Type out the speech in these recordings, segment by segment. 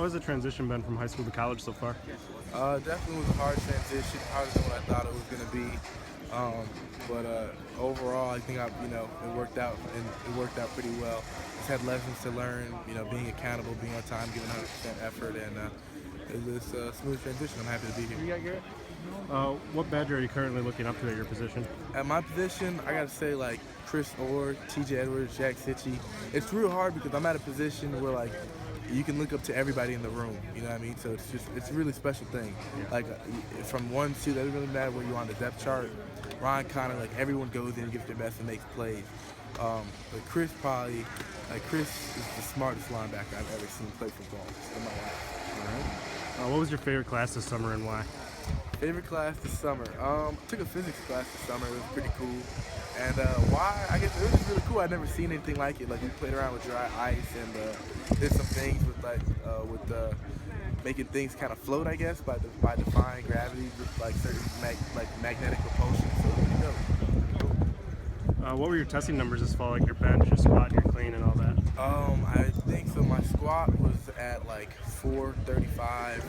How has the transition been from high school to college so far? Definitely was a hard transition, harder than what I thought it was going to be. But overall, I think it worked out, and it worked out pretty well. Just had lessons to learn, being accountable, being on time, giving 100% effort, and it was a smooth transition. I'm happy to be here. What badge are you currently looking up to at your position? At my position, I gotta say like Chris Orr, T.J. Edwards, Jack Sitchie. It's real hard because I'm at a position where like you can look up to everybody in the room. You know what I mean? So it's a really special thing. Like from 1 to 2, that doesn't really matter where you're on the depth chart. Ron kind of like everyone goes in, gives their best, and makes plays. But Chris is the smartest linebacker I've ever seen play football in my life. All right. What was your favorite class this summer and why? Favorite class this summer? Took a physics class this summer. It was pretty cool. And why? I guess it was just really cool. I'd never seen anything like it. Like we played around with dry ice and did some things with making things kind of float. I guess by defying gravity with like certain magnetic repulsion. So it was pretty dope. What were your testing numbers this fall? Like your bench, your squat, your clean, and all that? I think so. My squat was at like 435.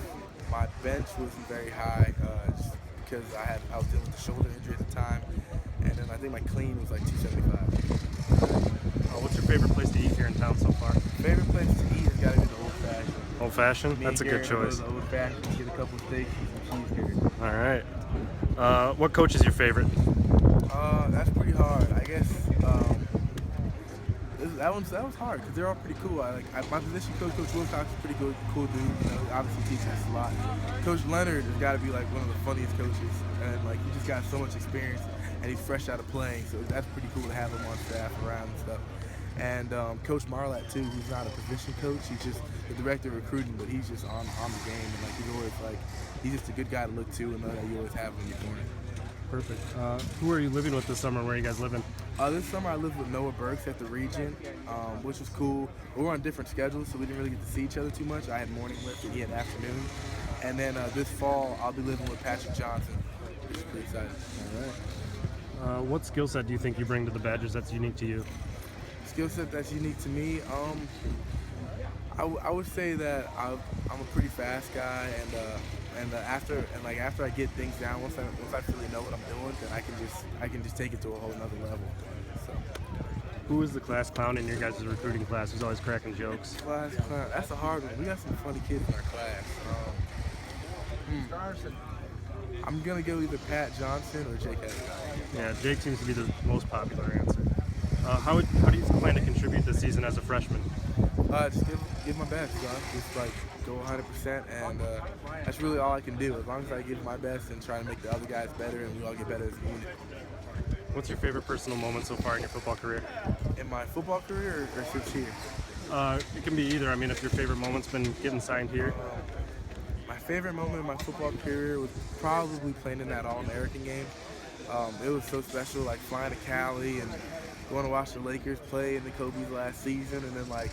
My bench wasn't very high just because I was dealing with the shoulder injury at the time, and then I think my clean was like 275. What's your favorite place to eat here in town so far? Favorite place to eat has got to be the Old Fashioned. Old Fashioned? That's a good choice. The Old Fashioned, get a couple steaks and some cheeseburgers. All right. What coach is your favorite? That's pretty hard. I guess that was hard because they're all pretty cool. My position coach, Coach Wilcox, is pretty good, cool dude. Obviously teaches us a lot. Coach Leonard has got to be like one of the funniest coaches, and like he just got so much experience, and he's fresh out of playing, so that's pretty cool to have him on staff around and stuff. And Coach Marlatt too, who's not a position coach, he's just the director of recruiting, but he's just on the game, and like he's just a good guy to look to and know that you always have him in your corner. Perfect. Who are you living with this summer? Where are you guys living? This summer I lived with Noah Burks at the Region, which was cool. We were on different schedules, so we didn't really get to see each other too much. I had morning lift and he had afternoon. And then this fall I'll be living with Patrick Johnson, which is pretty exciting. All right. What skill set do you think you bring to the Badgers that's unique to you? Skill set that's unique to me? I would say that I'm a pretty fast guy, and after I get things down, once I really know what I'm doing, then I can just take it to a whole nother level. So. Who is the class clown in your guys' recruiting class who's always cracking jokes? Class clown, that's a hard one. We got some funny kids in our class. I'm gonna go either Pat Johnson or Jake Evans. Yeah, Jake seems to be the most popular answer. How do you plan to contribute this season as a freshman? Just give my best, son. Just like go 100%, and that's really all I can do. As long as I give my best and try to make the other guys better, and we all get better as a unit. What's your favorite personal moment so far in your football career? In my football career, or since here? It can be either. I mean, if your favorite moment's been getting signed here. My favorite moment in my football career was probably playing in that All-American game. It was so special, like flying to Cali and going to watch the Lakers play in the Kobe's last season, and then like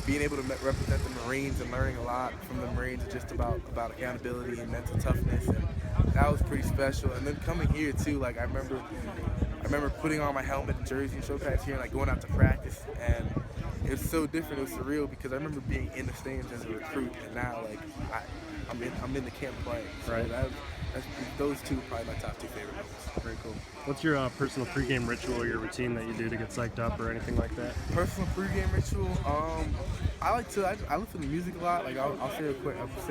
being able to represent the Marines and learning a lot from the Marines just about accountability and mental toughness, and that was pretty special. And then coming here too, like I remember putting on my helmet and jersey and show pads here and like going out to practice, and it was so different. It was surreal because I remember being in the stands as a recruit, and now like I'm in the camp playing. So right. Those two are probably my top two favorite moments. Very cool. What's your personal pregame ritual or your routine that you do to get psyched up or anything like that? Personal pregame ritual? I listen to music a lot. Like I'll say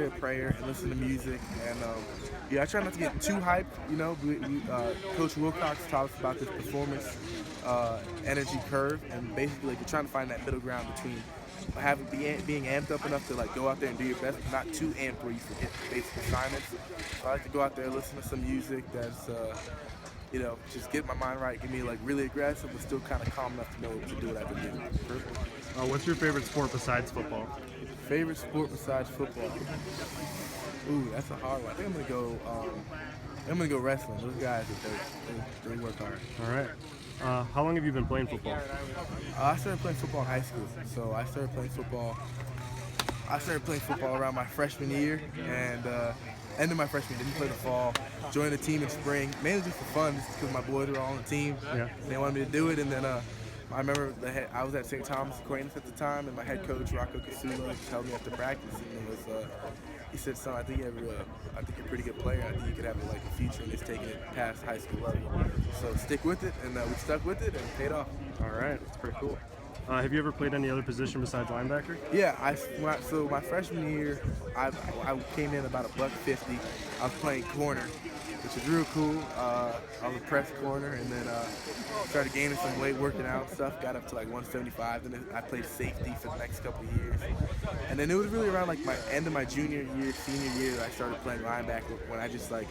a prayer and listen to music, and I try not to get too hyped. Coach Wilcox taught us about this performance energy curve, and basically like you're trying to find that middle ground between being amped up enough to like go out there and do your best, but not too amped where you forget the basic assignments. So I like to go out there and listen to some music that's just get my mind right, get me like really aggressive, but still kind of calm enough to know to do what I can do. What's your favorite sport besides football? Favorite sport besides football? Ooh, that's a hard one. I think I'm gonna go wrestling. Those guys they work hard. All right. How long have you been playing football? I started playing football in high school. So I started playing football around my freshman year, and end of my freshman year, didn't play the fall. Joined the team in spring, mainly just for fun, just because my boys were all on the team. Yeah. They wanted me to do it, and then I remember I was at St. Thomas Aquinas at the time, and my head coach Rocco Casulo held me after practice, and he said, "Son, I think I think you're a pretty good player. I think you could have like a future in this, taking it past high school level. So stick with it," and we stuck with it, and it paid off. All right, that's pretty cool. Have you ever played any other position besides linebacker? Yeah, so my freshman year, I came in about $150. I was playing corner, which was real cool. I was a press corner, and then started gaining some weight, working out and stuff. Got up to like 175. Then I played safety for the next couple of years, and then it was really around like my end of my junior year, senior year that I started playing linebacker, when I just like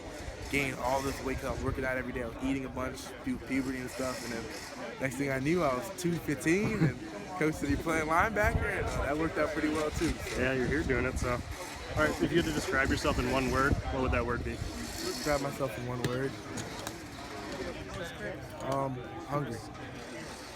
gained all this weight. 'Cause I was working out every day. I was eating a bunch through puberty and stuff, and then next thing I knew, I was 215, and coach said, "You playing linebacker?" And that worked out pretty well too. So. Yeah, you're here doing it. So, all right, if you had to describe yourself in one word, what would that word be? Describe myself in one word. Hungry.